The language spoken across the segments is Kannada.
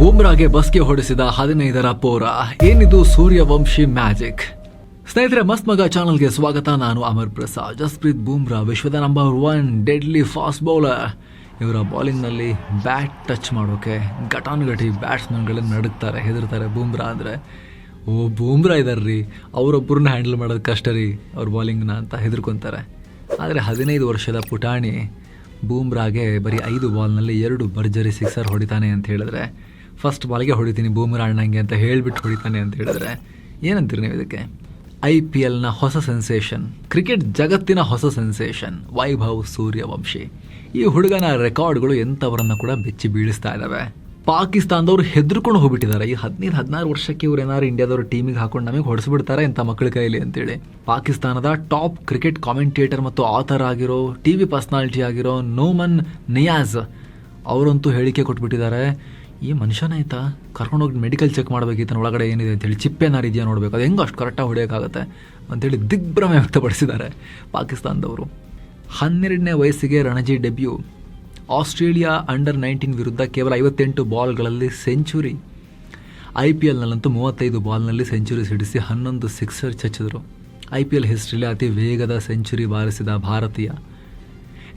ಬೂಮ್ರಾಗೆ ಬಸ್ಗೆ ಹೊಡೆಸಿದ 15ರ ಪೋರ. ಏನಿದು ಸೂರ್ಯವಂಶಿ ಮ್ಯಾಜಿಕ್? ಸ್ನೇಹಿತರೆ, ಮಸ್ತ್ ಮಗ ಚಾನಲ್ಗೆ ಸ್ವಾಗತ. ನಾನು ಅಮರ್ ಪ್ರಸಾದ್. ಜಸ್ಪ್ರೀತ್ ಬೂಮ್ರಾ ವಿಶ್ವದ ನಂಬರ್ 1 ಡೆಡ್ಲಿ ಫಾಸ್ಟ್ ಬೌಲರ್. ಇವರ ಬೌಲಿಂಗ್ನಲ್ಲಿ ಬ್ಯಾಟ್ ಟಚ್ ಮಾಡೋಕೆ ಘಟಾನುಘಟಿ ಬ್ಯಾಟ್ಸ್ಮನ್ಗಳನ್ನ ನಡುಕ್ತಾರೆ, ಹೆದರ್ತಾರೆ. ಬೂಮ್ರಾ ಅಂದರೆ ಬೂಮ್ರಾ ಇದಾರ್ರಿ, ಅವರೊಬ್ಬರನ್ನ ಹ್ಯಾಂಡಲ್ ಮಾಡೋದು ಕಷ್ಟ ರೀ ಅವ್ರ ಬೌಲಿಂಗ್ನ ಅಂತ ಹೆದರ್ಕೊತಾರೆ. ಆದರೆ 15 ವರ್ಷದ ಪುಟಾಣಿ ಬೂಮ್ರಾಗೆ ಬರೀ 5 ಬಾಲ್ನಲ್ಲಿ 2 ಭರ್ಜರಿ ಸಿಕ್ಸರ್ ಹೊಡಿತಾನೆ ಅಂತ ಹೇಳಿದ್ರೆ, ಫಸ್ಟ್ ಬಾಲ್ಗೆ ಹೊಡಿತೀನಿ ಬೂಮ್ರಾ ಅಣ್ಣಂಗೆ ಅಂತ ಹೇಳಿಬಿಟ್ಟು ಹೊಡಿತಾನೆ ಅಂತ ಹೇಳಿದ್ರೆ ಏನಂತೀರಿ ನೀವು ಇದಕ್ಕೆ? IPLನ ಹೊಸ ಸೆನ್ಸೇಷನ್, ಕ್ರಿಕೆಟ್ ಜಗತ್ತಿನ ಹೊಸ ಸೆನ್ಸೇಷನ್ ವೈಭವ್ ಸೂರ್ಯವಂಶಿ. ಈ ಹುಡುಗನ ರೆಕಾರ್ಡ್ಗಳು ಎಂಥವರನ್ನ ಕೂಡ ಬೆಚ್ಚಿ ಬೀಳಿಸ್ತಾ ಇದ್ದಾವೆ. ಪಾಕಿಸ್ತಾನದವ್ರು ಹೆದರ್ಕೊಂಡು ಹೋಗ್ಬಿಟ್ಟಿದ್ದಾರೆ. ಈ 15-16 ವರ್ಷಕ್ಕೆ ಇವ್ರು ಏನಾದ್ರು ಇಂಡಿಯಾದವ್ರು ಟೀಮಿಗೆ ಹಾಕೊಂಡು ನಮಗೆ ಹೊಡೆಸ್ಬಿಡ್ತಾರೆ ಇಂಥ ಮಕ್ಕಳ ಕೈಲಿ ಅಂತೇಳಿ. ಪಾಕಿಸ್ತಾನದ ಟಾಪ್ ಕ್ರಿಕೆಟ್ ಕಾಮೆಂಟೇಟರ್ ಮತ್ತು ಆಥರ್ ಆಗಿರೋ, TV ಪರ್ಸ್ನಾಲಿಟಿ ಆಗಿರೋ ನೋಮನ್ ನಿಯಾಜ್ ಅವರಂತೂ ಹೇಳಿಕೆ ಕೊಟ್ಬಿಟ್ಟಿದ್ದಾರೆ, ಈ ಮನುಷ್ಯನ ಆಯ್ತಾ ಕರ್ಕೊಂಡೋಗಿ ಮೆಡಿಕಲ್ ಚೆಕ್ ಮಾಡಬೇಕಿತ್ತು, ಒಳಗಡೆ ಏನಿದೆ ಅಂತೇಳಿ, ಚಿಪ್ಪೇನಾರಿದೆಯಾ ನೋಡಬೇಕು, ಅದು ಹೆಂಗೆ ಅಷ್ಟು ಕರೆಕ್ಟಾಗಿ ಹೊಡೆಯೋಕ್ಕಾಗತ್ತೆ ಅಂತೇಳಿ ದಿಗ್ಭ್ರಮೆ ವ್ಯಕ್ತಪಡಿಸಿದ್ದಾರೆ ಪಾಕಿಸ್ತಾನದವರು. 12ನೇ ವಯಸ್ಸಿಗೆ ರಣಜಿ ಡೆಬ್ಯೂ. ಆಸ್ಟ್ರೇಲಿಯಾ ಅಂಡರ್-19 ವಿರುದ್ಧ ಕೇವಲ 58 ಬಾಲ್ಗಳಲ್ಲಿ ಸೆಂಚುರಿ. IPLನಲ್ಲಂತೂ 35 ಬಾಲ್ನಲ್ಲಿ ಸೆಂಚುರಿ ಸಿಡಿಸಿ 11 ಸಿಕ್ಸರ್ ಚಚ್ಚಿದ್ರು. IPL ಹಿಸ್ಟ್ರಿಲಿ ಅತಿ ವೇಗದ ಸೆಂಚುರಿ ಬಾರಿಸಿದ ಭಾರತೀಯ.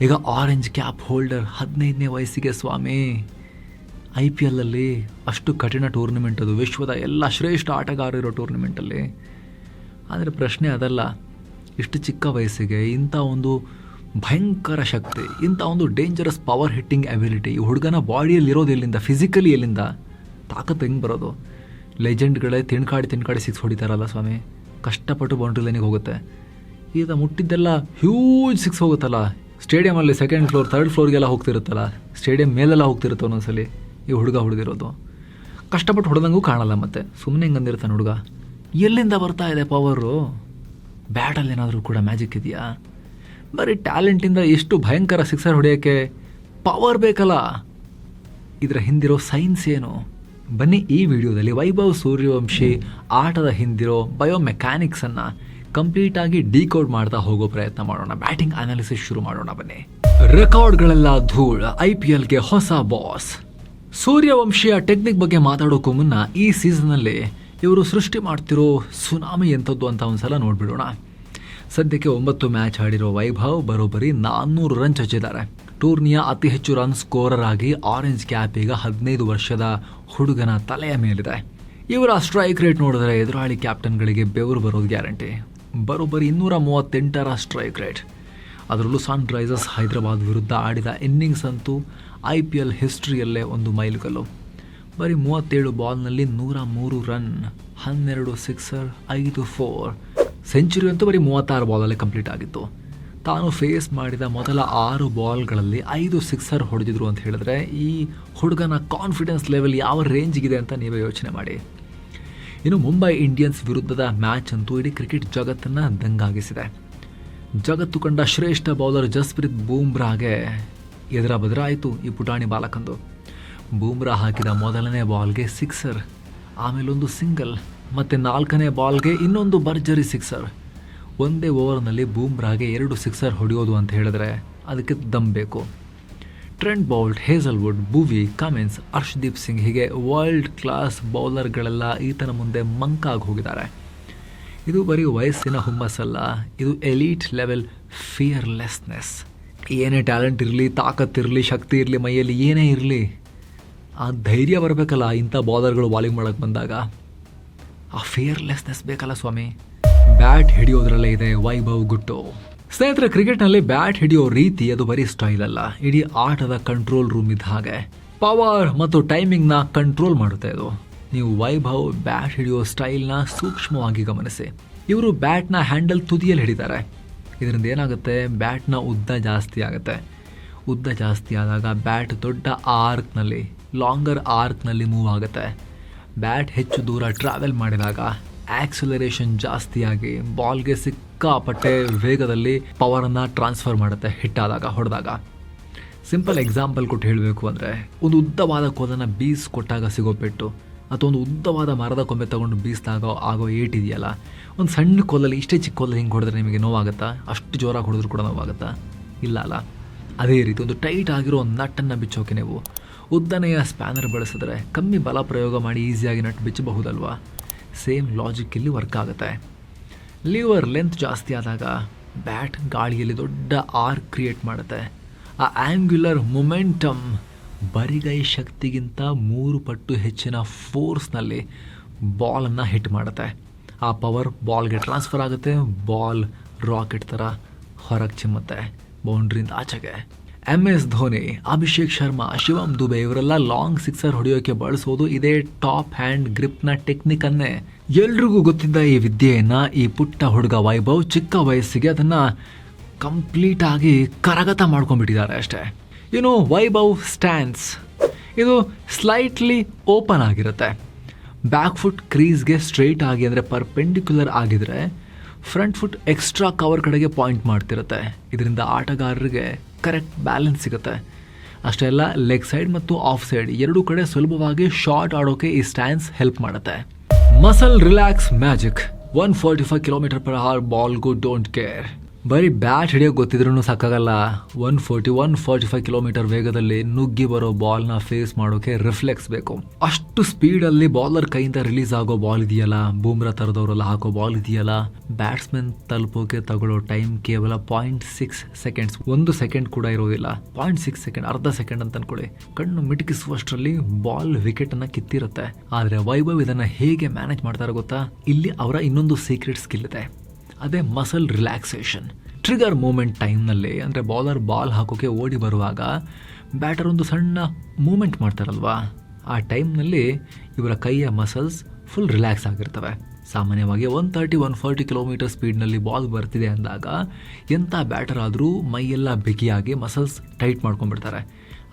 ಈಗ ಆರೆಂಜ್ ಕ್ಯಾಪ್ ಹೋಲ್ಡರ್ 15ನೇ ವಯಸ್ಸಿಗೆ ಸ್ವಾಮಿ. IPLಲ್ಲಿ ಅಷ್ಟು ಕಠಿಣ ಟೂರ್ನಿಮೆಂಟ್ ಅದು, ವಿಶ್ವದ ಎಲ್ಲ ಶ್ರೇಷ್ಠ ಆಟಗಾರರಿರೋ ಟೂರ್ನಿಮೆಂಟಲ್ಲಿ. ಆದರೆ ಪ್ರಶ್ನೆ ಅದಲ್ಲ, ಇಷ್ಟು ಚಿಕ್ಕ ವಯಸ್ಸಿಗೆ ಇಂಥ ಒಂದು ಭಯಂಕರ ಶಕ್ತಿ, ಇಂಥ ಒಂದು ಡೇಂಜರಸ್ ಪವರ್ ಹಿಟ್ಟಿಂಗ್ ಎಬಿಲಿಟಿ ಈ ಹುಡುಗನ ಬಾಡಿಯಲ್ಲಿ ಇರೋದು ಎಲ್ಲಿಂದ? ಫಿಸಿಕಲಿ ಎಲ್ಲಿಂದ ತಾಕತ್ತು ಹೆಂಗೆ ಬರೋದು? ಲೆಜೆಂಡ್ಗಳೇ ತಿನ್ಕಾಡಿ ಸಿಕ್ಸ್ ಹೊಡಿತಾರಲ್ಲ ಸ್ವಾಮಿ, ಕಷ್ಟಪಟ್ಟು ಬೌಂಡ್ರಿ ಲೈನಿಗೆ ಹೋಗುತ್ತೆ. ಈಗ ಮುಟ್ಟಿದ್ದೆಲ್ಲ ಹ್ಯೂಜ್ ಸಿಕ್ಸ್ ಹೋಗುತ್ತಲ್ಲ, ಸ್ಟೇಡಿಯಮಲ್ಲಿ 2nd ಫ್ಲೋರ್ 3rd ಫ್ಲೋರ್ಗೆಲ್ಲ ಹೋಗ್ತಿರುತ್ತಲ್ಲ, ಸ್ಟೇಡಿಯಂ ಮೇಲೆಲ್ಲ ಹೋಗ್ತಿರುತ್ತೆ ಒಂದೊಂದ್ಸಲಿ. ಈ ಹುಡುಗ ಹೊಡೆದಿರೋದು ಕಷ್ಟಪಟ್ಟು ಹೊಡೆದಂಗೂ ಕಾಣಲ್ಲ, ಮತ್ತೆ ಸುಮ್ಮನೆ ಹಿಂಗೆ ಅಂದಿರ್ತಾನೆ ಹುಡುಗ. ಎಲ್ಲಿಂದ ಬರ್ತಾ ಇದೆ ಪವರು? ಬ್ಯಾಟಲ್ಲಿ ಏನಾದರೂ ಕೂಡ ಮ್ಯಾಜಿಕ್ ಇದೆಯಾ? ಬರೀ ಟ್ಯಾಲೆಂಟಿಂದ ಎಷ್ಟು ಭಯಂಕರ ಸಿಕ್ಸರ್ ಹೊಡೆಯೋಕ್ಕೆ ಪವರ್ ಬೇಕಲ್ಲ. ಇದರ ಹಿಂದಿರೋ ಸೈನ್ಸ್ ಏನು? ಬನ್ನಿ ಈ ವಿಡಿಯೋದಲ್ಲಿ ವೈಭವ್ ಸೂರ್ಯವಂಶಿ ಆಟದ ಹಿಂದಿರೋ ಬಯೋಮೆಕ್ಯಾನಿಕ್ಸನ್ನು ಕಂಪ್ಲೀಟಾಗಿ ಡಿಕೋಡ್ ಮಾಡ್ತಾ ಹೋಗೋ ಪ್ರಯತ್ನ ಮಾಡೋಣ. ಬ್ಯಾಟಿಂಗ್ ಅನಾಲಿಸಿಸ್ ಶುರು ಮಾಡೋಣ ಬನ್ನಿ. ರೆಕಾರ್ಡ್ಗಳೆಲ್ಲ ಧೂಳ್, IPLಗೆ ಹೊಸ ಬಾಸ್. ಸೂರ್ಯವಂಶಿಯ ಟೆಕ್ನಿಕ್ ಬಗ್ಗೆ ಮಾತಾಡೋಕ್ಕೂ ಮುನ್ನ ಈ ಸೀಸನ್ನಲ್ಲಿ ಇವರು ಸೃಷ್ಟಿ ಮಾಡ್ತಿರೋ ಸುನಾಮಿ ಎಂಥದ್ದು ಅಂತ ಒಂದ್ಸಲ ನೋಡ್ಬಿಡೋಣ. ಸದ್ಯಕ್ಕೆ 9 ಮ್ಯಾಚ್ ಆಡಿರೋ ವೈಭವ್ ಬರೋಬ್ಬರಿ 400 ರನ್ ಚಚ್ಚಿದ್ದಾರೆ. ಟೂರ್ನಿಯ ಅತಿ ಹೆಚ್ಚು ರನ್ ಸ್ಕೋರರ್ ಆಗಿ ಆರೆಂಜ್ ಕ್ಯಾಪ್ ಈಗ 15 ವರ್ಷದ ಹುಡುಗನ ತಲೆಯ ಮೇಲಿದೆ. ಇವರ ಸ್ಟ್ರೈಕ್ ರೇಟ್ ನೋಡಿದ್ರೆ ಎದುರಾಳಿ ಕ್ಯಾಪ್ಟನ್ಗಳಿಗೆ ಬೆವರು ಬರೋದು ಗ್ಯಾರಂಟಿ. ಬರೋಬ್ಬರಿ 238ರ ಸ್ಟ್ರೈಕ್ ರೇಟ್. ಅದರಲ್ಲೂ ಸನ್ ರೈಸರ್ಸ್ ಹೈದರಾಬಾದ್ ವಿರುದ್ಧ ಆಡಿದ ಇನ್ನಿಂಗ್ಸ್ ಅಂತೂ IPL ಹಿಸ್ಟ್ರಿಯಲ್ಲೇ ಒಂದು ಮೈಲುಗಲ್ಲು. ಬರೀ 37 ಬಾಲ್ನಲ್ಲಿ 103 ರನ್, 12 ಸಿಕ್ಸರ್, 5 4. ಸೆಂಚುರಿ ಅಂತೂ ಬರೀ 36 ಬಾಲಲ್ಲೇ ಕಂಪ್ಲೀಟ್ ಆಗಿತ್ತು. ತಾನು ಫೇಸ್ ಮಾಡಿದ ಮೊದಲ 6 ಬಾಲ್ಗಳಲ್ಲಿ 5 ಸಿಕ್ಸರ್ ಹೊಡೆದಿದ್ರು ಅಂತ ಹೇಳಿದ್ರೆ ಈ ಹುಡುಗನ ಕಾನ್ಫಿಡೆನ್ಸ್ ಲೆವೆಲ್ ಯಾವ ರೇಂಜಿಗಿದೆ ಅಂತ ನೀವೇ ಯೋಚನೆ ಮಾಡಿ. ಇನ್ನು ಮುಂಬೈ ಇಂಡಿಯನ್ಸ್ ವಿರುದ್ಧದ ಮ್ಯಾಚ್ ಅಂತೂ ಇಡೀ ಕ್ರಿಕೆಟ್ ಜಗತ್ತನ್ನು ದಂಗಾಗಿಸಿದೆ. ಜಗತ್ತು ಕಂಡ ಶ್ರೇಷ್ಠ ಬೌಲರ್ ಜಸ್ಪ್ರೀತ್ ಬೂಮ್ರಾಗೆ ಎದುರ ಬದ್ರ ಆಯಿತು ಈ ಪುಟಾಣಿ ಬಾಲಕಂದು. ಬೂಮ್ರಾ ಹಾಕಿದ ಮೊದಲನೇ ಬಾಲ್ಗೆ ಸಿಕ್ಸರ್, ಆಮೇಲೊಂದು ಸಿಂಗಲ್, ಮತ್ತು 4ನೇ ಬಾಲ್ಗೆ ಇನ್ನೊಂದು ಭರ್ಜರಿ ಸಿಕ್ಸರ್. ಒಂದೇ ಓವರ್ನಲ್ಲಿ ಬೂಮ್ರಾಗೆ 2 ಸಿಕ್ಸರ್ ಹೊಡೆಯೋದು ಅಂತ ಹೇಳಿದ್ರೆ ಅದಕ್ಕೆ ದಮ್ ಬೇಕು. ಟ್ರೆಂಟ್ ಬೌಲ್ಟ್, ಹೇಸಲ್ವುಡ್, ಭುವಿ, ಕಮಿನ್ಸ್, ಅರ್ಶ್ದೀಪ್ ಸಿಂಗ್ ಹೀಗೆ ವರ್ಲ್ಡ್ ಕ್ಲಾಸ್ ಬೌಲರ್ಗಳೆಲ್ಲ ಈತನ ಮುಂದೆ ಮಂಕಾಗಿ ಹೋಗಿದ್ದಾರೆ. ಇದು ಬರೀ ವಯಸ್ಸಿನ ಹುಮ್ಮಸ್ಸಲ್ಲ, ಇದು ಎಲೀಟ್ ಲೆವೆಲ್ ಫಿಯರ್ಲೆಸ್ನೆಸ್. ಏನೇ ಟ್ಯಾಲೆಂಟ್ ಇರಲಿ, ತಾಕತ್ತಿರಲಿ, ಶಕ್ತಿ ಇರಲಿ, ಮೈಯಲ್ಲಿ ಏನೇ ಇರಲಿ, ಆ ಧೈರ್ಯ ಬರಬೇಕಲ್ಲ ಇಂಥ ಬೌಲರ್ಗಳು ಬಾಲಿಂಗ್ ಮಾಡೋಕ್ಕೆ ಬಂದಾಗ. ಆ ಫಿಯರ್ಲೆಸ್ನೆಸ್ ಬೇಕಲ್ಲ ಸ್ವಾಮಿ. ಬ್ಯಾಟ್ ಹಿಡಿಯೋದ್ರಲ್ಲೇ ಇದೆ ವೈಭವ್ ಗುಟ್ಟು. ಸ್ನೇಹಿತರೆ, ಕ್ರಿಕೆಟ್ನಲ್ಲಿ ಬ್ಯಾಟ್ ಹಿಡಿಯೋ ರೀತಿ ಅದು ಬರೀ ಸ್ಟೈಲ್ ಅಲ್ಲ, ಇಡೀ ಆಟದ ಕಂಟ್ರೋಲ್ ರೂಮ್ ಇದ್ದ ಹಾಗೆ. ಪವರ್ ಮತ್ತು ಟೈಮಿಂಗ್ನ ಕಂಟ್ರೋಲ್ ಮಾಡುತ್ತೆ ಇದು. ನೀವು ವೈಭವ್ ಬ್ಯಾಟ್ ಹಿಡಿಯೋ ಸ್ಟೈಲ್ನ ಸೂಕ್ಷ್ಮವಾಗಿ ಗಮನಿಸಿ. ಇವರು ಬ್ಯಾಟ್ನ ಹ್ಯಾಂಡಲ್ ತುದಿಯಲ್ಲಿ ಹಿಡಿತಾರೆ. ಇದರಿಂದ ಏನಾಗುತ್ತೆ? ಬ್ಯಾಟ್ನ ಉದ್ದ ಜಾಸ್ತಿ ಆಗುತ್ತೆ. ಉದ್ದ ಜಾಸ್ತಿ ಆದಾಗ ಬ್ಯಾಟ್ ದೊಡ್ಡ ಆರ್ಕ್ನಲ್ಲಿ, ಲಾಂಗರ್ ಆರ್ಕ್ನಲ್ಲಿ ಮೂವ್ ಆಗುತ್ತೆ. ಬ್ಯಾಟ್ ಹೆಚ್ಚು ದೂರ ಟ್ರಾವೆಲ್ ಮಾಡಿದಾಗ ಆಕ್ಸಲರೇಷನ್ ಜಾಸ್ತಿಯಾಗಿ ಬಾಲ್ಗೆ ಸಿಕ್ಕಾಪಟ್ಟೆ ವೇಗದಲ್ಲಿ ಪವರನ್ನು ಟ್ರಾನ್ಸ್ಫರ್ ಮಾಡುತ್ತೆ ಹೊಡೆದಾಗ. ಸಿಂಪಲ್ ಎಕ್ಸಾಂಪಲ್ ಕೊಟ್ಟು ಹೇಳಬೇಕು ಅಂದರೆ, ಒಂದು ಉದ್ದವಾದ ಕೋಲನ್ನು ಬೀಸ್ಕೊಟ್ಟಾಗ ಸಿಗೋ ಪೆಟ್ಟು, ಅಥವಾ ಒಂದು ಉದ್ದವಾದ ಮರದ ಕೊಂಬೆ ತೊಗೊಂಡು ಬೀಸಿದಾಗ ಆಗೋ ಏಟಿದೆಯಲ್ಲ, ಒಂದು ಸಣ್ಣ ಕೋಲಲ್ಲಿ ಇಷ್ಟೇ ಚಿಕ್ಕ ಕೋಲಲ್ಲಿ ಹಿಂಗೆ ಹೊಡೆದ್ರೆ ನಿಮಗೆ ನೋವಾಗುತ್ತಾ? ಅಷ್ಟು ಜೋರಾಗಿ ಹೊಡೆದ್ರು ಕೂಡ ನೋವಾಗುತ್ತಾ? ಇಲ್ಲ ಅಲ್ಲ. ಅದೇ ರೀತಿ ಒಂದು ಟೈಟ್ ಆಗಿರೋ ನಟ್ಟನ್ನು ಬಿಚ್ಚೋಕೆ ನೀವು ಉದ್ದನೆಯ ಸ್ಪ್ಯಾನರ್ ಬಳಸಿದ್ರೆ ಕಮ್ಮಿ ಬಲ ಪ್ರಯೋಗ ಮಾಡಿ ಈಸಿಯಾಗಿ ನಟ್ ಬಿಚ್ಚಬಹುದಲ್ವಾ. ಸೇಮ್ ಲಾಜಿಕ್ ಇಲ್ಲಿ ವರ್ಕ್ ಆಗುತ್ತೆ. ಲೀವರ್ ಲೆಂತ್ ಜಾಸ್ತಿ ಆದಾಗ ಬ್ಯಾಟ್ ಗಾಳಿಯಲ್ಲಿ ದೊಡ್ಡ ಆರ್ಕ್ ಕ್ರಿಯೇಟ್ ಮಾಡುತ್ತೆ. ಆ ಆ್ಯಂಗ್ಯುಲರ್ ಮೊಮೆಂಟಮ್ ಬರಿಗೈ ಶಕ್ತಿಗಿಂತ 3 ಪಟ್ಟು ಹೆಚ್ಚಿನ ಫೋರ್ಸ್ನಲ್ಲಿ ಬಾಲನ್ನು ಹಿಟ್ ಮಾಡುತ್ತೆ. ಆ ಪವರ್ ಬಾಲ್ಗೆ ಟ್ರಾನ್ಸ್ಫರ್ ಆಗುತ್ತೆ. ಬಾಲ್ ರಾಕೆಟ್ ಥರ ಹೊರಗೆ ಚಿಮ್ಮುತ್ತೆ ಬೌಂಡ್ರಿಯಿಂದ ಆಚೆಗೆ. MS ಧೋನಿ, ಅಭಿಷೇಕ್ ಶರ್ಮಾ, ಶಿವಮ್ ದುಬೆ ಇವರೆಲ್ಲ ಲಾಂಗ್ ಸಿಕ್ಸರ್ ಹೊಡೆಯೋಕೆ ಬಳಸೋದು ಇದೇ ಟಾಪ್ ಹ್ಯಾಂಡ್ ಗ್ರಿಪ್ನ ಟೆಕ್ನಿಕನ್ನೇ. ಎಲ್ರಿಗೂ ಗೊತ್ತಿದ್ದ ಈ ವಿದ್ಯೆಯನ್ನು ಈ ಪುಟ್ಟ ಹುಡುಗ ವೈಭವ್ ಚಿಕ್ಕ ವಯಸ್ಸಿಗೆ ಅದನ್ನು ಕಂಪ್ಲೀಟಾಗಿ ಕರಗತ ಮಾಡ್ಕೊಂಡ್ಬಿಟ್ಟಿದ್ದಾರೆ ಅಷ್ಟೇ. ವೈಭವ್ ಸ್ಟ್ಯಾನ್ಸ್ ಇದು ಸ್ಲೈಟ್ಲಿ ಓಪನ್ ಆಗಿರುತ್ತೆ. ಬ್ಯಾಕ್ ಫುಟ್ ಕ್ರೀಸ್ಗೆ ಸ್ಟ್ರೈಟ್ ಆಗಿ ಅಂದರೆ ಪರ್ಪೆಂಡಿಕ್ಯುಲರ್ ಆಗಿದ್ರೆ ಫ್ರಂಟ್ ಫುಟ್ ಎಕ್ಸ್ಟ್ರಾ ಕವರ್ ಕಡೆಗೆ ಪಾಯಿಂಟ್ ಮಾಡ್ತಿರುತ್ತೆ. ಇದರಿಂದ ಆಟಗಾರರಿಗೆ ಕರೆಕ್ಟ್ ಬ್ಯಾಲೆನ್ಸ್ ಸಿಗುತ್ತೆ. ಅಷ್ಟೇ ಅಲ್ಲ, ಲೆಗ್ ಸೈಡ್ ಮತ್ತು ಆಫ್ ಸೈಡ್ ಎರಡೂ ಕಡೆ ಸುಲಭವಾಗಿ ಶಾಟ್ ಆಡೋಕೆ ಈ ಸ್ಟ್ಯಾನ್ಸ್ ಹೆಲ್ಪ್ ಮಾಡುತ್ತೆ. Muscle relax magic. 145 km/h ಬಾಲ್ಗೂ ಡೋಂಟ್ ಕೇರ್. ಬರೀ ಬ್ಯಾಟ್ ಹಿಡಿಯೋಕೆ ಗೊತ್ತಿದ್ರೂ ಸಾಕಾಗಲ್ಲ. 145 km ವೇಗದಲ್ಲಿ ನುಗ್ಗಿ ಬರೋ ಬಾಲ್ನ ಫೇಸ್ ಮಾಡೋಕೆ ರಿಫ್ಲೆಕ್ಸ್ ಬೇಕು. ಅಷ್ಟು ಸ್ಪೀಡಲ್ಲಿ ಬಾಲರ್ ಕೈಯಿಂದ ರಿಲೀಸ್ ಆಗೋ ಬಾಲ್ ಇದೆಯಲ್ಲ, ಬೂಮ್ರಾ ಥರದವರೆಲ್ಲ ಹಾಕೋ ಬಾಲ್ ಇದೆಯಲ್ಲ, ಬ್ಯಾಟ್ಸ್ಮನ್ ತಲುಪೋಕೆ ತಗೊಳ್ಳೋ ಟೈಮ್ ಕೇವಲ 0.6 ಸೆಕೆಂಡ್ಸ್. 1 ಸೆಕೆಂಡ್ ಕೂಡ ಇರೋದಿಲ್ಲ. 0.6 ಸೆಕೆಂಡ್, ಅರ್ಧ ಸೆಕೆಂಡ್ ಅಂತ ಅನ್ಕೊಳ್ಳಿ. ಕಣ್ಣು ಮಿಟುಕಿಸುವಷ್ಟರಲ್ಲಿ ಬಾಲ್ ವಿಕೆಟ್ ಅನ್ನ ಕಿತ್ತಿರುತ್ತೆ. ಆದ್ರೆ ವೈಭವ್ ಇದನ್ನ ಹೇಗೆ ಮ್ಯಾನೇಜ್ ಮಾಡ್ತಾರೆ ಗೊತ್ತಾ? ಇಲ್ಲಿ ಅವರ ಇನ್ನೊಂದು ಸೀಕ್ರೆಟ್ ಸ್ಕಿಲ್ ಇದೆ. ಅದೇ ಮಸಲ್ ರಿಲ್ಯಾಕ್ಸೇಷನ್. ಟ್ರಿಗರ್ ಮೂಮೆಂಟ್ ಟೈಮ್ನಲ್ಲಿ, ಅಂದರೆ ಬಾಲರ್ ಬಾಲ್ ಹಾಕೋಕೆ ಓಡಿ ಬರುವಾಗ ಬ್ಯಾಟರ್ ಒಂದು ಸಣ್ಣ ಮೂಮೆಂಟ್ ಮಾಡ್ತಾರಲ್ವಾ, ಆ ಟೈಮ್ನಲ್ಲಿ ಇವರ ಕೈಯ ಮಸಲ್ಸ್ ಫುಲ್ ರಿಲ್ಯಾಕ್ಸ್ ಆಗಿರ್ತವೆ. ಸಾಮಾನ್ಯವಾಗಿ 130-140 km ಸ್ಪೀಡ್ನಲ್ಲಿ ಬಾಲ್ ಬರ್ತಿದೆ ಅಂದಾಗ ಎಂಥ ಬ್ಯಾಟರ್ ಆದರೂ ಮೈಯೆಲ್ಲ ಬಿಗಿಯಾಗಿ ಮಸಲ್ಸ್ ಟೈಟ್ ಮಾಡ್ಕೊಂಡ್ಬಿಡ್ತಾರೆ.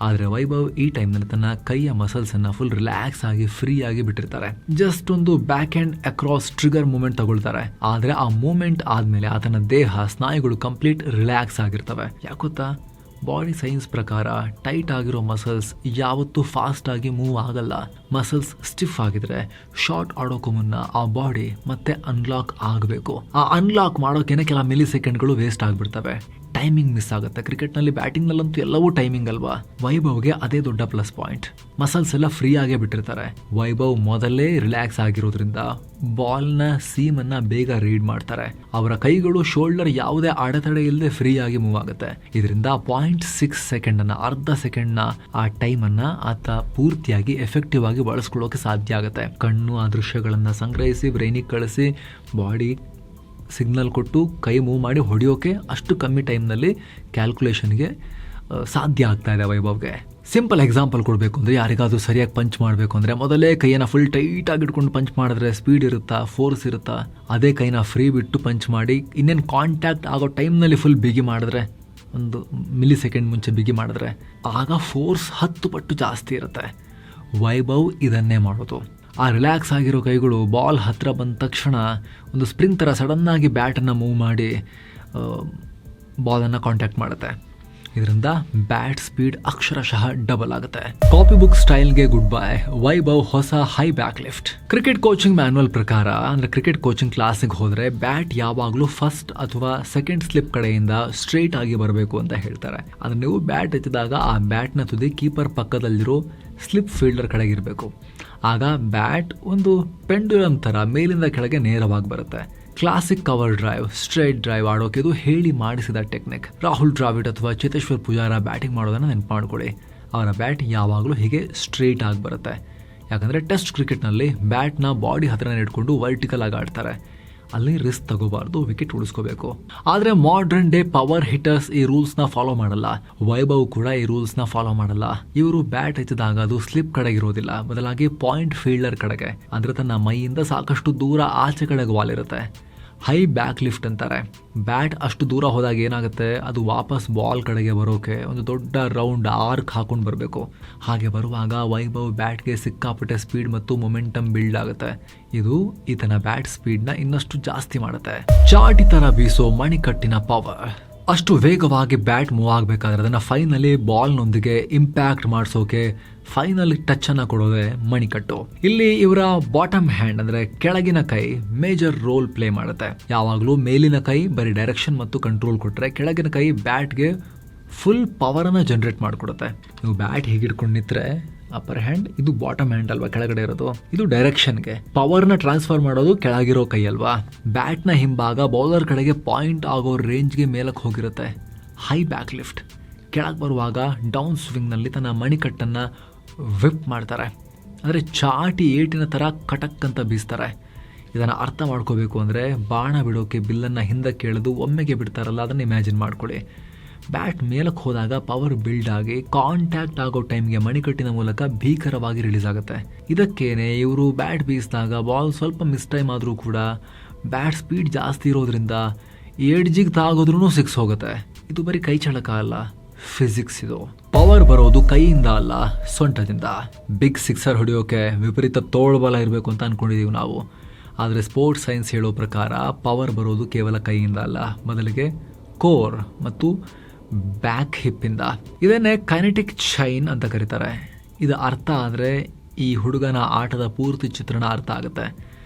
ಆದರೆ ವೈಭವ್ ಈ ಟೈಮ್ನಲ್ಲಿ ತನ್ನ ಕೈಯ ಮಸಲ್ಸನ್ನು ಫುಲ್ ರಿಲ್ಯಾಕ್ಸ್ ಆಗಿ ಫ್ರೀ ಆಗಿ ಬಿಟ್ಟಿರ್ತಾರೆ. ಜಸ್ಟ್ ಒಂದು back hand across trigger moment ತಗೊಳ್ತಾರೆ. ಆದರೆ ಆ ಮೂಮೆಂಟ್ ಆದಮೇಲೆ ಆತನ ದೇಹ ಸ್ನಾಯುಗಳು ಕಂಪ್ಲೀಟ್ ರಿಲ್ಯಾಕ್ಸ್ ಆಗಿರ್ತವೆ. ಯಾಕೊತ್ತಾ? ಬಾಡಿ ಸೈನ್ಸ್ ಪ್ರಕಾರ ಟೈಟ್ ಆಗಿರೋ ಮಸಲ್ಸ್ ಯಾವತ್ತೂ ಫಾಸ್ಟ್ ಆಗಿ ಮೂವ್ ಆಗಲ್ಲ. ಮಸಲ್ಸ್ ಸ್ಟಿಫ್ ಆಗಿದ್ರೆ ಶಾರ್ಟ್ ಆಡೋಕ್ಕೂ ಮುನ್ನ ಆ ಬಾಡಿ ಮತ್ತೆ ಅನ್ಲಾಕ್ ಆಗಬೇಕು. ಆ ಅನ್ಲಾಕ್ ಮಾಡೋಕೇನೆ ಕೆಲ ಮಿಲಿ ಸೆಕೆಂಡ್ಗಳು ವೇಸ್ಟ್ ಆಗಿಬಿಡ್ತವೆ. ಟೈಮಿಂಗ್ ಮಿಸ್ ಆಗುತ್ತೆ. ಕ್ರಿಕೆಟ್ನಲ್ಲಿ ಬ್ಯಾಟಿಂಗ್ನಲ್ಲಂತೂ ಎಲ್ಲವೂ ಟೈಮಿಂಗ್ ಅಲ್ವಾ. ವೈಭವ್ಗೆ ಅದೇ ದೊಡ್ಡ ಪ್ಲಸ್ ಪಾಯಿಂಟ್. ಮಸಲ್ಸ್ ಎಲ್ಲ ಫ್ರೀ ಆಗೇ ಬಿಟ್ಟಿರ್ತಾರೆ. ವೈಭವ್ ಮೊದಲೇ ರಿಲ್ಯಾಕ್ಸ್ ಆಗಿರೋದ್ರಿಂದ ಬಾಲ್ನ ಸೀಮನ್ನು ಬೇಗ ರೀಡ್ ಮಾಡ್ತಾರೆ. ಅವರ ಕೈಗಳು ಶೋಲ್ಡರ್ ಯಾವುದೇ ಅಡೆತಡೆ ಇಲ್ಲದೆ ಫ್ರೀ ಆಗಿ ಮೂವ್ ಆಗುತ್ತೆ. ಇದರಿಂದ 0.6 ಸೆಕೆಂಡನ್ನು, ಅರ್ಧ ಸೆಕೆಂಡ್ನ ಆ ಟೈಮನ್ನು ಆತ ಪೂರ್ತಿಯಾಗಿ ಎಫೆಕ್ಟಿವ್ ಆಗಿ ಬಳಸ್ಕೊಳ್ಳೋಕೆ ಸಾಧ್ಯ ಆಗುತ್ತೆ. ಕಣ್ಣು ಆ ದೃಶ್ಯಗಳನ್ನು ಸಂಗ್ರಹಿಸಿ ಬ್ರೈನಿಗೆ ಕಳಿಸಿ ಬಾಡಿ ಸಿಗ್ನಲ್ ಕೊಟ್ಟು ಕೈ ಮೂವ್ ಮಾಡಿ ಹೊಡೆಯೋಕೆ ಅಷ್ಟು ಕಮ್ಮಿ ಟೈಮ್ನಲ್ಲಿ ಕ್ಯಾಲ್ಕುಲೇಷನ್ಗೆ ಸಾಧ್ಯ ಆಗ್ತಾ ಇದೆ ವೈಭವ್ಗೆ. ಸಿಂಪಲ್ ಎಕ್ಸಾಂಪಲ್ ಕೊಡಬೇಕು ಅಂದರೆ, ಯಾರಿಗಾದ್ರೂ ಸರಿಯಾಗಿ ಪಂಚ್ ಮಾಡಬೇಕು ಅಂದರೆ ಮೊದಲೇ ಕೈಯನ್ನು ಫುಲ್ ಟೈಟಾಗಿ ಇಟ್ಕೊಂಡು ಪಂಚ್ ಮಾಡಿದ್ರೆ ಸ್ಪೀಡ್ ಇರುತ್ತಾ, ಫೋರ್ಸ್ ಇರುತ್ತಾ? ಅದೇ ಕೈನ ಫ್ರೀ ಬಿಟ್ಟು ಪಂಚ್ ಮಾಡಿ ಇನ್ನೇನು ಕಾಂಟ್ಯಾಕ್ಟ್ ಆಗೋ ಟೈಮ್ನಲ್ಲಿ ಫುಲ್ ಬಿಗಿ ಮಾಡಿದ್ರೆ, ಒಂದು ಮಿಲಿ ಸೆಕೆಂಡ್ ಮುಂಚೆ ಬಿಗಿ ಮಾಡಿದ್ರೆ ಆಗ ಫೋರ್ಸ್ 10 ಪಟ್ಟು ಜಾಸ್ತಿ ಇರುತ್ತೆ. ವೈಭವ್ ಇದನ್ನೇ ಮಾಡೋದು. ಆ ರಿಲ್ಯಾಕ್ಸ್ ಆಗಿರೋ ಕೈಗಳು ಬಾಲ್ ಹತ್ತಿರ ಬಂದ ತಕ್ಷಣ ಒಂದು ಸ್ಪ್ರಿಂಗ್ ಥರ ಸಡನ್ನಾಗಿ ಬ್ಯಾಟನ್ನು ಮೂವ್ ಮಾಡಿ ಬಾಲನ್ನು ಕಾಂಟ್ಯಾಕ್ಟ್ ಮಾಡುತ್ತೆ. ಇದರಿಂದ ಬ್ಯಾಟ್ ಸ್ಪೀಡ್ ಅಕ್ಷರಶಃ ಡಬಲ್ ಆಗುತ್ತೆ. ಕಾಪಿ ಬುಕ್ ಸ್ಟೈಲ್ಗೆ ಗುಡ್ ಬೈ. ವೈಭವ್ ಹೊಸ high back lift. Cricket coaching manual ಪ್ರಕಾರ, ಅಂದರೆ ಕ್ರಿಕೆಟ್ ಕೋಚಿಂಗ್ ಕ್ಲಾಸಿಗೆ ಹೋದರೆ ಬ್ಯಾಟ್ ಯಾವಾಗಲೂ ಫಸ್ಟ್ ಅಥವಾ ಸೆಕೆಂಡ್ ಸ್ಲಿಪ್ ಕಡೆಯಿಂದ ಸ್ಟ್ರೈಟ್ ಆಗಿ ಬರಬೇಕು ಅಂತ ಹೇಳ್ತಾರೆ. ಅಂದರೆ ನೀವು ಬ್ಯಾಟ್ ಎತ್ತಿದಾಗ ಆ ಬ್ಯಾಟ್ನ ತುದಿ ಕೀಪರ್ ಪಕ್ಕದಲ್ಲಿರೋ ಸ್ಲಿಪ್ ಫೀಲ್ಡರ್ ಕಡೆಗಿರಬೇಕು. ಆಗ ಬ್ಯಾಟ್ ಒಂದು ಪೆಂಡುಲಮ್ ಥರ ಮೇಲಿಂದ ಕೆಳಗೆ ನೇರವಾಗಿ ಬರುತ್ತೆ. Classic cover drive, straight drive ಆಡೋಕೆ ಇದು ಹೇಳಿ ಮಾಡಿಸಿದ ಟೆಕ್ನಿಕ್. ರಾಹುಲ್ ದ್ರಾವಿಡ್ ಅಥವಾ ಚೇತೇಶ್ವರ್ ಪೂಜಾರ ಬ್ಯಾಟಿಂಗ್ ಮಾಡೋದನ್ನು ನೆನಪು ಮಾಡ್ಕೊಳ್ಳಿ. ಅವರ ಬ್ಯಾಟ್ ಯಾವಾಗಲೂ ಹೀಗೆ ಸ್ಟ್ರೈಟ್ ಆಗಿ ಬರುತ್ತೆ. ಯಾಕಂದರೆ ಟೆಸ್ಟ್ ಕ್ರಿಕೆಟ್ನಲ್ಲಿ ಬ್ಯಾಟ್ನ ಬಾಡಿ ಹತ್ರನೇ ಇಟ್ಕೊಂಡು ವರ್ಟಿಕಲ್ ಆಗಿ ಆಡ್ತಾರೆ. ಅಲ್ಲಿ ರಿಸ್ಕ್ ತಗೋಬಾರ್ದು, ವಿಕೆಟ್ ಉಳಿಸ್ಕೋಬೇಕು. ಆದರೆ ಮಾಡರ್ನ್ ಡೇ ಪವರ್ ಹಿಟ್ಟರ್ಸ್ ಈ ರೂಲ್ಸ್ನ ಫಾಲೋ ಮಾಡಲ್ಲ. ವೈಭವ್ ಕೂಡ ಈ ರೂಲ್ಸ್ನ ಫಾಲೋ ಮಾಡಲ್ಲ. ಇವರು ಬ್ಯಾಟ್ ಎತ್ತಿದಾಗ ಅದು ಸ್ಲಿಪ್ ಕಡೆಗೆ ಇರೋದಿಲ್ಲ, ಬದಲಾಗಿ ಪಾಯಿಂಟ್ ಫೀಲ್ಡರ್ ಕಡೆಗೆ, ಅಂದರೆ ತನ್ನ ಮೈಯಿಂದ ಸಾಕಷ್ಟು ದೂರ ಆಚೆ ಕಡೆಗೆ ವಾಲಿರುತ್ತೆ. ಹೈ ಬ್ಯಾಕ್ ಲಿಫ್ಟ್ ಅಂತಾರೆ. ಬ್ಯಾಟ್ ಅಷ್ಟು ದೂರ ಹೋದಾಗ ಏನಾಗುತ್ತೆ, ಅದು ವಾಪಸ್ ಬಾಲ್ ಕಡೆಗೆ ಬರೋಕೆ ಒಂದು ದೊಡ್ಡ ರೌಂಡ್ ಆರ್ಕ್ ಹಾಕೊಂಡು ಬರಬೇಕು. ಹಾಗೆ ಬರುವಾಗ ವೈಭವ್ ಬ್ಯಾಟ್ಗೆ ಸಿಕ್ಕಾಪಟ್ಟೆ ಸ್ಪೀಡ್ ಮತ್ತು ಮೊಮೆಂಟಮ್ ಬಿಲ್ಡ್ ಆಗುತ್ತೆ. ಇದು ಈತನ ಬ್ಯಾಟ್ ಸ್ಪೀಡ್ನ ಇನ್ನಷ್ಟು ಜಾಸ್ತಿ ಮಾಡುತ್ತೆ. ಚಾಟಿ ಥರ ಬೀಸೋ ಮಣಿಕಟ್ಟಿನ ಪವರ್. ಅಷ್ಟು ವೇಗವಾಗಿ ಬ್ಯಾಟ್ ಮೂವ್ ಆಗಬೇಕಾದ್ರೆ ಅದನ್ನು ಫೈನಲಿ ಬಾಲ್ನೊಂದಿಗೆ ಇಂಪ್ಯಾಕ್ಟ್ ಮಾಡಿಸೋಕೆ ಫೈನಲ್ ಟಚ್ ಅನ್ನು ಕೊಡೋದೇ ಮಣಿಕಟ್ಟು. ಇಲ್ಲಿ ಇವರ ಬಾಟಮ್ ಹ್ಯಾಂಡ್ ಅಂದರೆ ಕೆಳಗಿನ ಕೈ ಮೇಜರ್ ರೋಲ್ ಪ್ಲೇ ಮಾಡುತ್ತೆ. ಯಾವಾಗಲೂ ಮೇಲಿನ ಕೈ ಬರೀ ಡೈರೆಕ್ಷನ್ ಮತ್ತು ಕಂಟ್ರೋಲ್ ಕೊಟ್ಟರೆ ಕೆಳಗಿನ ಕೈ ಬ್ಯಾಟ್ಗೆ ಫುಲ್ ಪವರನ್ನು ಜನ್ರೇಟ್ ಮಾಡಿಕೊಡುತ್ತೆ. ನೀವು ಬ್ಯಾಟ್ ಹೇಗೆ ಹಿಡ್ಕೊಂಡು ನಿಂತ್ರೆ ಅಪ್ಪರ್ ಹ್ಯಾಂಡ್, ಇದು ಬಾಟಮ್ ಹ್ಯಾಂಡ್ ಅಲ್ವಾ ಕೆಳಗಡೆ ಇರೋದು, ಇದು ಡೈರೆಕ್ಷನ್ಗೆ. ಪವರ್ನ ಟ್ರಾನ್ಸ್ಫರ್ ಮಾಡೋದು ಕೆಳಗಿರೋ ಕೈ ಅಲ್ವಾ. ಬ್ಯಾಟ್ನ ಹಿಂಭಾಗ ಬೌಲರ್ ಕಡೆಗೆ ಪಾಯಿಂಟ್ ಆಗೋ ರೇಂಜ್ಗೆ ಮೇಲಕ್ಕೆ ಹೋಗಿರುತ್ತೆ. High back lift. ಕೆಳಗೆ ಬರುವಾಗ ಡೌನ್ ಸ್ವಿಂಗ್ನಲ್ಲಿ ತನ್ನ ಮಣಿಕಟ್ಟನ್ನು ವಿಪ್ ಮಾಡ್ತಾರೆ. ಅಂದರೆ ಚಾಟಿ ಏಟಿನ ಥರ ಕಟಕ್ ಅಂತ ಬೀಸ್ತಾರೆ. ಇದನ್ನು ಅರ್ಥ ಮಾಡ್ಕೋಬೇಕು ಅಂದರೆ ಬಾಣ ಬಿಡೋಕೆ ಬಿಲ್ಲನ್ನು ಹಿಂದಕ್ಕೆ ಎಳೆದು ಒಮ್ಮೆಗೆ ಬಿಡ್ತಾರಲ್ಲ, ಅದನ್ನು ಇಮ್ಯಾಜಿನ್ ಮಾಡ್ಕೊಳ್ಳಿ. ಬ್ಯಾಟ್ ಮೇಲಕ್ಕೆ ಹೋದಾಗ ಪವರ್ ಬಿಲ್ಡ್ ಆಗಿ ಕಾಂಟ್ಯಾಕ್ಟ್ ಆಗೋ ಟೈಮ್ಗೆ ಮಣಿಕಟ್ಟಿನ ಮೂಲಕ ಭೀಕರವಾಗಿ ರಿಲೀಸ್ ಆಗುತ್ತೆ. ಇದಕ್ಕೇನೆ ಇವರು ಬ್ಯಾಟ್ ಬೀಸಿದಾಗ ಬಾಲ್ ಸ್ವಲ್ಪ ಮಿಸ್ ಟೈಮ್ ಆದರೂ ಕೂಡ ಬ್ಯಾಟ್ ಸ್ಪೀಡ್ ಜಾಸ್ತಿ ಇರೋದ್ರಿಂದ ಎಡ್ಜಿಗೆ ತಾಗೋದ್ರೂ ಸಿಕ್ಸ್ ಹೋಗುತ್ತೆ. ಇದು ಬರೀ ಕೈ ಚಳಕ ಅಲ್ಲ, ಫಿಸಿಕ್ಸ್ ಇದು. ಪವರ್ ಬರೋದು ಕೈಯಿಂದ ಅಲ್ಲ, ಸೊಂಟದಿಂದ. ಬಿಗ್ ಸಿಕ್ಸರ್ ಹೊಡೆಯೋಕೆ ವಿಪರೀತ ತೋಳ್ಬಲ ಇರಬೇಕು ಅಂತ ಅನ್ಕೊಂಡಿದೀವಿ ನಾವು. ಆದರೆ ಸ್ಪೋರ್ಟ್ಸ್ ಸೈನ್ಸ್ ಹೇಳೋ ಪ್ರಕಾರ ಪವರ್ ಬರೋದು ಕೇವಲ ಕೈಯಿಂದ ಅಲ್ಲ, ಬದಲಿಗೆ ಕೋರ್ ಮತ್ತು ಬ್ಯಾಕ್ ಹಿಪ್ಪಿಂದ. ಇದನ್ನೇ ಕೈನೆಟಿಕ್ ಚೈನ್ ಅಂತ ಕರೀತಾರೆ. ಇದು ಅರ್ಥ ಆದರೆ ಈ ಹುಡುಗನ ಆಟದ ಪೂರ್ತಿ ಚಿತ್ರಣ ಅರ್ಥ ಆಗುತ್ತೆ.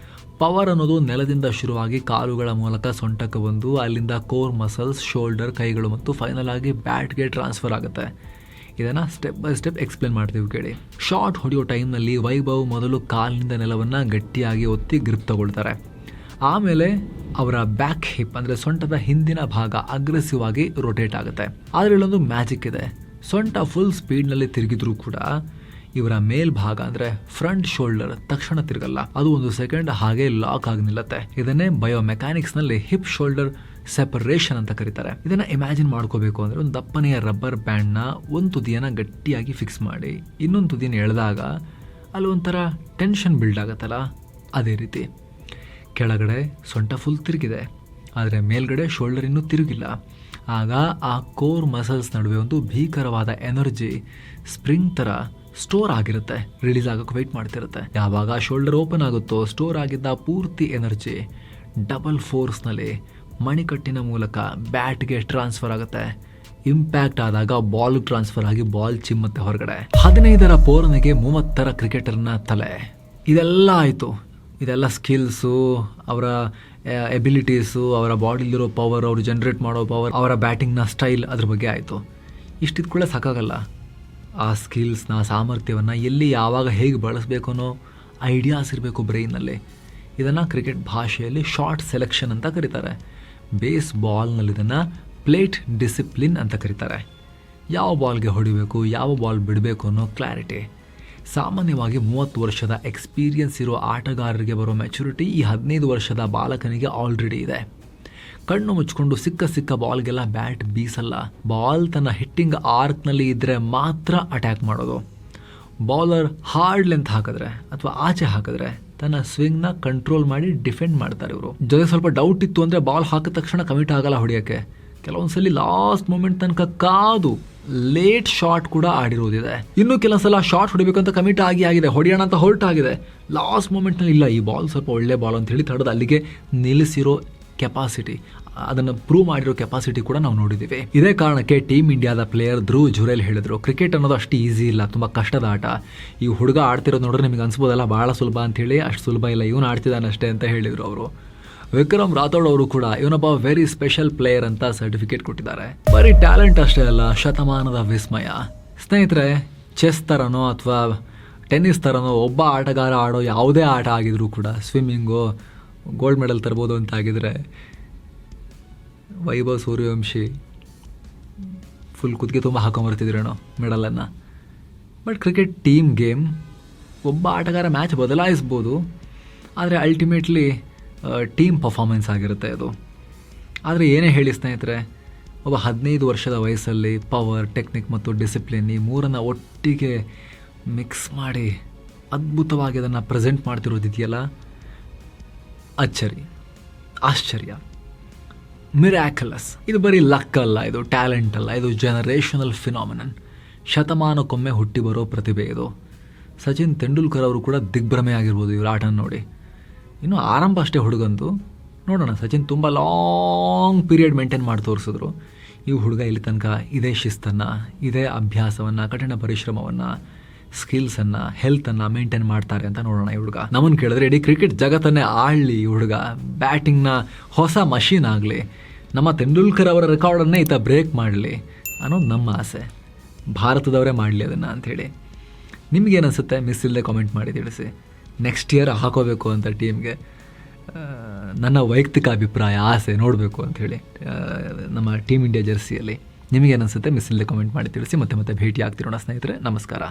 ಪವರ್ ಅನ್ನೋದು ನೆಲದಿಂದ ಶುರುವಾಗಿ ಕಾಲುಗಳ ಮೂಲಕ ಸೊಂಟಕ್ಕೆ ಬಂದು ಅಲ್ಲಿಂದ ಕೋರ್ ಮಸಲ್ಸ್, ಶೋಲ್ಡರ್, ಕೈಗಳು ಮತ್ತು ಫೈನಲ್ ಆಗಿ ಬ್ಯಾಟ್ಗೆ ಟ್ರಾನ್ಸ್ಫರ್ ಆಗುತ್ತೆ. ಇದನ್ನು ಸ್ಟೆಪ್ ಬೈ ಸ್ಟೆಪ್ ಎಕ್ಸ್ಪ್ಲೇನ್ ಮಾಡ್ತೀವಿ ಕೇಳಿ. ಶಾಟ್ ಹೊಡೆಯೋ ಟೈಮ್ನಲ್ಲಿ ವೈಭವ್ ಮೊದಲು ಕಾಲಿನಿಂದ ನೆಲವನ್ನು ಗಟ್ಟಿಯಾಗಿ ಒತ್ತಿ ಗ್ರಿಪ್ ತಗೊಳ್ತಾರೆ. ಆಮೇಲೆ ಅವರ ಬ್ಯಾಕ್ ಹಿಪ್ ಅಂದರೆ ಸೊಂಟದ ಹಿಂದಿನ ಭಾಗ ಅಗ್ರೆಸಿವ್ ಆಗಿ ರೊಟೇಟ್ ಆಗುತ್ತೆ. ಆದರೆ ಇಲ್ಲೊಂದು ಮ್ಯಾಜಿಕ್ ಇದೆ. ಸೊಂಟ ಫುಲ್ ಸ್ಪೀಡ್ನಲ್ಲಿ ತಿರುಗಿದ್ರೂ ಕೂಡ ಇವರ ಮೇಲ್ಭಾಗ ಅಂದರೆ ಫ್ರಂಟ್ ಶೋಲ್ಡರ್ ತಕ್ಷಣ ತಿರುಗಲ್ಲ. ಅದು 1 ಸೆಕೆಂಡ್ ಹಾಗೆ ಲಾಕ್ ಆಗಿ ನಿಲ್ಲತ್ತೆ. ಇದನ್ನೇ ಬಯೋಮೆಕ್ಯಾನಿಕ್ಸ್ನಲ್ಲಿ ಹಿಪ್ ಶೋಲ್ಡರ್ ಸೆಪರೇಷನ್ ಅಂತ ಕರೀತಾರೆ. ಇದನ್ನ ಇಮ್ಯಾಜಿನ್ ಮಾಡ್ಕೋಬೇಕು ಅಂದರೆ ಒಂದು ದಪ್ಪನೆಯ ರಬ್ಬರ್ ಬ್ಯಾಂಡ್ನ ಒಂದು ತುದಿಯನ್ನು ಗಟ್ಟಿಯಾಗಿ ಫಿಕ್ಸ್ ಮಾಡಿ ಇನ್ನೊಂದು ತುದಿಯನ್ನು ಎಳೆದಾಗ ಅಲ್ಲಿ ಒಂಥರ ಟೆನ್ಷನ್ ಬಿಲ್ಡ್ ಆಗುತ್ತಲ್ಲ, ಅದೇ ರೀತಿ ಕೆಳಗಡೆ ಸೊಂಟ ಫುಲ್ ತಿರುಗಿದೆ, ಆದರೆ ಮೇಲ್ಗಡೆ ಶೋಲ್ಡರ್ ಇನ್ನೂ ತಿರುಗಿಲ್ಲ. ಆಗ ಆ ಕೋರ್ ಮಸಲ್ಸ್ ನಡುವೆ ಒಂದು ಭೀಕರವಾದ ಎನರ್ಜಿ ಸ್ಪ್ರಿಂಗ್ ಥರ ಸ್ಟೋರ್ ಆಗಿರುತ್ತೆ, ರಿಲೀಸ್ ಆಗೋಕ್ಕೆ ವೆಯ್ಟ್ ಮಾಡ್ತಿರುತ್ತೆ. ಯಾವಾಗ ಶೋಲ್ಡರ್ ಓಪನ್ ಆಗುತ್ತೋ ಸ್ಟೋರ್ ಆಗಿದ್ದ ಪೂರ್ತಿ ಎನರ್ಜಿ ಡಬಲ್ ಫೋರ್ಸ್ನಲ್ಲಿ ಮಣಿಕಟ್ಟಿನ ಮೂಲಕ ಬ್ಯಾಟ್ಗೆ ಟ್ರಾನ್ಸ್ಫರ್ ಆಗುತ್ತೆ. ಇಂಪ್ಯಾಕ್ಟ್ ಆದಾಗ ಬಾಲ್ ಟ್ರಾನ್ಸ್ಫರ್ ಆಗಿ ಬಾಲ್ ಚಿಮ್ಮತ್ತೆ ಹೊರಗಡೆ. 15ರ ಪೋರನಿಗೆ 30ರ ಕ್ರಿಕೆಟರ್ನ ತಲೆ. ಇದೆಲ್ಲ ಆಯಿತು. ಇದೆಲ್ಲ ಸ್ಕಿಲ್ಸು, ಅವರ ಎಬಿಲಿಟೀಸು, ಅವರ ಬಾಡಿಲಿರೋ ಪವರ್, ಅವರು ಜನ್ರೇಟ್ ಮಾಡೋ ಪವರ್, ಅವರ ಬ್ಯಾಟಿಂಗ್ನ ಸ್ಟೈಲ್, ಅದ್ರ ಬಗ್ಗೆ ಆಯಿತು. ಇಷ್ಟಿದ್ ಕೂಡ ಸಾಕಾಗಲ್ಲ. ಆ ಸ್ಕಿಲ್ಸ್ನ, ಸಾಮರ್ಥ್ಯವನ್ನು ಎಲ್ಲಿ ಯಾವಾಗ ಹೇಗೆ ಬಳಸಬೇಕು ಅನ್ನೋ ಐಡಿಯಾಸ್ ಇರಬೇಕು ಬ್ರೈನಲ್ಲಿ. ಇದನ್ನು ಕ್ರಿಕೆಟ್ ಭಾಷೆಯಲ್ಲಿ ಶಾರ್ಟ್ ಸೆಲೆಕ್ಷನ್ ಅಂತ ಕರೀತಾರೆ. ಬೇಸ್ ಬಾಲ್ನಲ್ಲಿ ಇದನ್ನು ಪ್ಲೇಟ್ ಡಿಸಿಪ್ಲಿನ್ ಅಂತ ಕರೀತಾರೆ. ಯಾವ ಬಾಲ್ಗೆ ಹೊಡಿಬೇಕು, ಯಾವ ಬಾಲ್ ಬಿಡಬೇಕು ಅನ್ನೋ ಕ್ಲಾರಿಟಿ. ಸಾಮಾನ್ಯವಾಗಿ 30 ವರ್ಷದ ಎಕ್ಸ್ಪೀರಿಯನ್ಸ್ ಇರೋ ಆಟಗಾರರಿಗೆ ಬರೋ ಮೆಚುರಿಟಿ ಈ 15 ವರ್ಷದ ಬಾಲಕನಿಗೆ ಆಲ್ರೆಡಿ ಇದೆ. ಕಣ್ಣು ಮುಚ್ಕೊಂಡು ಸಿಕ್ಕ ಬಾಲ್ಗೆಲ್ಲ ಬ್ಯಾಟ್ ಬೀಸಲ್ಲ. ಬಾಲ್ ತನ್ನ ಹಿಟ್ಟಿಂಗ್ ಆರ್ಕ್ನಲ್ಲಿ ಇದ್ದರೆ ಮಾತ್ರ ಅಟ್ಯಾಕ್ ಮಾಡೋದು. ಬೌಲರ್ ಹಾರ್ಡ್ ಲೆಂತ್ ಹಾಕಿದ್ರೆ ಅಥವಾ ಆಚೆ ಹಾಕಿದ್ರೆ ತನ್ನ ಸ್ವಿಂಗ್ನ ಕಂಟ್ರೋಲ್ ಮಾಡಿ ಡಿಫೆಂಡ್ ಮಾಡ್ತಾರೆ ಇವರು. ಜೊತೆ ಸ್ವಲ್ಪ ಡೌಟ್ ಇತ್ತು ಅಂದರೆ ಬಾಲ್ ಹಾಕಿದ ತಕ್ಷಣ ಕಮಿಟ್ ಆಗಲ್ಲ ಹೊಡೆಯೋಕ್ಕೆ. ಕೆಲವೊಂದ್ಸಲಿ ಲಾಸ್ಟ್ ಮೂಮೆಂಟ್ ತನಕ ಕಾದು ಲೇಟ್ ಶಾಟ್ ಕೂಡ ಆಡಿರೋದಿದೆ. ಇನ್ನು ಕೆಲವೊಂದ್ಸಲ ಶಾಟ್ ಹೊಡಿಬೇಕಂತ ಕಮಿಟ್ ಆಗಿದೆ, ಹೊಡೆಯೋಣ ಅಂತ ಹೊರಟಾಗಿದೆ, ಲಾಸ್ಟ್ ಮೂಮೆಂಟ್ನಲ್ಲಿ ಇಲ್ಲ, ಈ ಬಾಲ್ ಸ್ವಲ್ಪ ಒಳ್ಳೆ ಬಾಲ್ ಅಂತ ಹೇಳಿ ತಡೆದು ಅಲ್ಲಿಗೆ ನಿಲ್ಲಿಸಿರೋ ಕೆಪಾಸಿಟಿ, ಅದನ್ನು ಪ್ರೂವ್ ಮಾಡಿರೋ ಕೆಪಾಸಿಟಿ ಕೂಡ ನಾವು ನೋಡಿದ್ದೀವಿ. ಇದೇ ಕಾರಣಕ್ಕೆ ಟೀಮ್ ಇಂಡಿಯಾದ ಪ್ಲೇಯರ್ ಧ್ರುವ್ ಜುರೇಲ್ ಹೇಳಿದ್ರು, ಕ್ರಿಕೆಟ್ ಅನ್ನೋದು ಅಷ್ಟು ಈಸಿ ಇಲ್ಲ, ತುಂಬ ಕಷ್ಟದ ಆಟ. ಈ ಹುಡುಗ ಆಡ್ತಿರೋದು ನೋಡ್ರೆ ನಿಮಗೆ ಅನ್ಸ್ಬೋದಲ್ಲ ಭಾಳ ಸುಲಭ ಅಂತೇಳಿ. ಅಷ್ಟು ಸುಲಭ ಇಲ್ಲ, ಇವನು ಆಡ್ತಿದ್ದಾನೆ ಅಷ್ಟೇ ಅಂತ ಹೇಳಿದರು ಅವರು. ವಿಕ್ರಮ್ ರಾಥೋಡ್ ಅವರು ಕೂಡ ಇವನೊಬ್ಬ ವೆರಿ ಸ್ಪೆಷಲ್ ಪ್ಲೇಯರ್ ಅಂತ ಸರ್ಟಿಫಿಕೇಟ್ ಕೊಟ್ಟಿದ್ದಾರೆ. ಬರೀ ಟ್ಯಾಲೆಂಟ್ ಅಷ್ಟೇ ಅಲ್ಲ, ಶತಮಾನದ ವಿಸ್ಮಯ. ಸ್ನೇಹಿತರೆ, ಚೆಸ್ ಥರನೋ ಅಥವಾ ಟೆನ್ನಿಸ್ ಥರನೋ ಒಬ್ಬ ಆಟಗಾರ ಆಡೋ ಯಾವುದೇ ಆಟ ಆಗಿದ್ರೂ ಕೂಡ, ಸ್ವಿಮ್ಮಿಂಗು ಗೋಲ್ಡ್ ಮೆಡಲ್ ತರ್ಬೋದು ಅಂತ ಆಗಿದ್ರೆ ವೈಭವ್ ಸೂರ್ಯವಂಶಿ ಫುಲ್ ಕುತ್ತಿಗೆ ತುಂಬ ಹಾಕೊಂಬರ್ತಿದ್ರೇನೋ ಮೆಡಲನ್ನು. ಬಟ್ ಕ್ರಿಕೆಟ್ ಟೀಮ್ ಗೇಮ್, ಒಬ್ಬ ಆಟಗಾರ ಮ್ಯಾಚ್ ಬದಲಾಯಿಸ್ಬೋದು, ಆದರೆ ಅಲ್ಟಿಮೇಟ್ಲಿ ಟೀಮ್ ಪರ್ಫಾರ್ಮೆನ್ಸ್ ಆಗಿರುತ್ತೆ ಅದು. ಆದರೆ ಏನೇ ಹೇಳಿ ಸ್ನೇಹಿತರೆ, ಒಬ್ಬ 15 ವರ್ಷದ ವಯಸ್ಸಲ್ಲಿ ಪವರ್, ಟೆಕ್ನಿಕ್ ಮತ್ತು ಡಿಸಿಪ್ಲಿನ್ ಈ ಮೂರನ್ನು ಒಟ್ಟಿಗೆ ಮಿಕ್ಸ್ ಮಾಡಿ ಅದ್ಭುತವಾಗಿ ಅದನ್ನು ಪ್ರೆಸೆಂಟ್ ಮಾಡ್ತಿರೋದಿದೆಯಲ್ಲ, ಅಚ್ಚರಿ, ಆಶ್ಚರ್ಯ, ಮಿರಾಕಲಸ್. ಇದು ಬರೀ ಲಕ್ ಅಲ್ಲ, ಇದು ಟ್ಯಾಲೆಂಟ್ ಅಲ್ಲ, ಇದು ಜನರೇಷನಲ್ ಫಿನಾಮಿನನ್. ಶತಮಾನಕ್ಕೊಮ್ಮೆ ಹುಟ್ಟಿ ಬರೋ ಪ್ರತಿಭೆ ಇದು. ಸಚಿನ್ ತೆಂಡೂಲ್ಕರ್ ಅವರು ಕೂಡ ದಿಗ್ಭ್ರಮೆ ಆಗಿರ್ಬೋದು ಇವ್ರ ಆಟನ ನೋಡಿ. ಇನ್ನು ಆರಂಭ ಅಷ್ಟೇ ಹುಡುಗಂದು, ನೋಡೋಣ. ಸಚಿನ್ ತುಂಬ ಲಾಂಗ್ ಪೀರಿಯಡ್ ಮೇಂಟೈನ್ ಮಾಡಿ ತೋರಿಸಿದ್ರು. ಈ ಹುಡುಗ ಇಲ್ಲಿ ತನಕ ಇದೇ ಶಿಸ್ತನ್ನು, ಇದೇ ಅಭ್ಯಾಸವನ್ನು, ಕಠಿಣ ಪರಿಶ್ರಮವನ್ನು, ಸ್ಕಿಲ್ಸನ್ನು, ಹೆಲ್ತನ್ನು ಮೇಂಟೈನ್ ಮಾಡ್ತಾರೆ ಅಂತ ನೋಡೋಣ. ಈ ಹುಡುಗ ನಮ್ಮನ್ನು ಕೇಳಿದ್ರೆ ಇಡೀ ಕ್ರಿಕೆಟ್ ಜಗತ್ತನ್ನೇ ಆಳಲಿ ಈ ಹುಡುಗ, ಬ್ಯಾಟಿಂಗ್ನ ಹೊಸ ಮಷೀನ್ ಆಗಲಿ, ನಮ್ಮ ತೆಂಡೂಲ್ಕರ್ ಅವರ ರೆಕಾರ್ಡನ್ನೇ ಈತ ಬ್ರೇಕ್ ಮಾಡಲಿ, ಅನ್ನೋದು ನಮ್ಮ ಆಸೆ. ಭಾರತದವರೇ ಮಾಡಲಿ ಅದನ್ನು ಅಂಥೇಳಿ. ನಿಮಗೇನು ಅನಿಸುತ್ತೆ? ಮಿಸ್ ಇಲ್ಲದೆ ಕಾಮೆಂಟ್ ಮಾಡಿ ತಿಳಿಸಿ. ನೆಕ್ಸ್ಟ್ ಇಯರ್ ಹಾಕೋಬೇಕು ಅಂತ ಟೀಮ್ಗೆ ನನ್ನ ವೈಯಕ್ತಿಕ ಅಭಿಪ್ರಾಯ, ಆಸೆ ನೋಡಬೇಕು ಅಂಥೇಳಿ ನಮ್ಮ ಟೀಮ್ ಇಂಡಿಯಾ ಜರ್ಸಿಯಲ್ಲಿ. ನಿಮಗೇನು ಅನಿಸುತ್ತೆ? ಮಿಸ್ ಇಲ್ಲದೆ ಕಾಮೆಂಟ್ ಮಾಡಿ ತಿಳಿಸಿ. ಮತ್ತೆ ಭೇಟಿ ಆಗ್ತಿರೋಣ ಸ್ನೇಹಿತರೆ. ನಮಸ್ಕಾರ.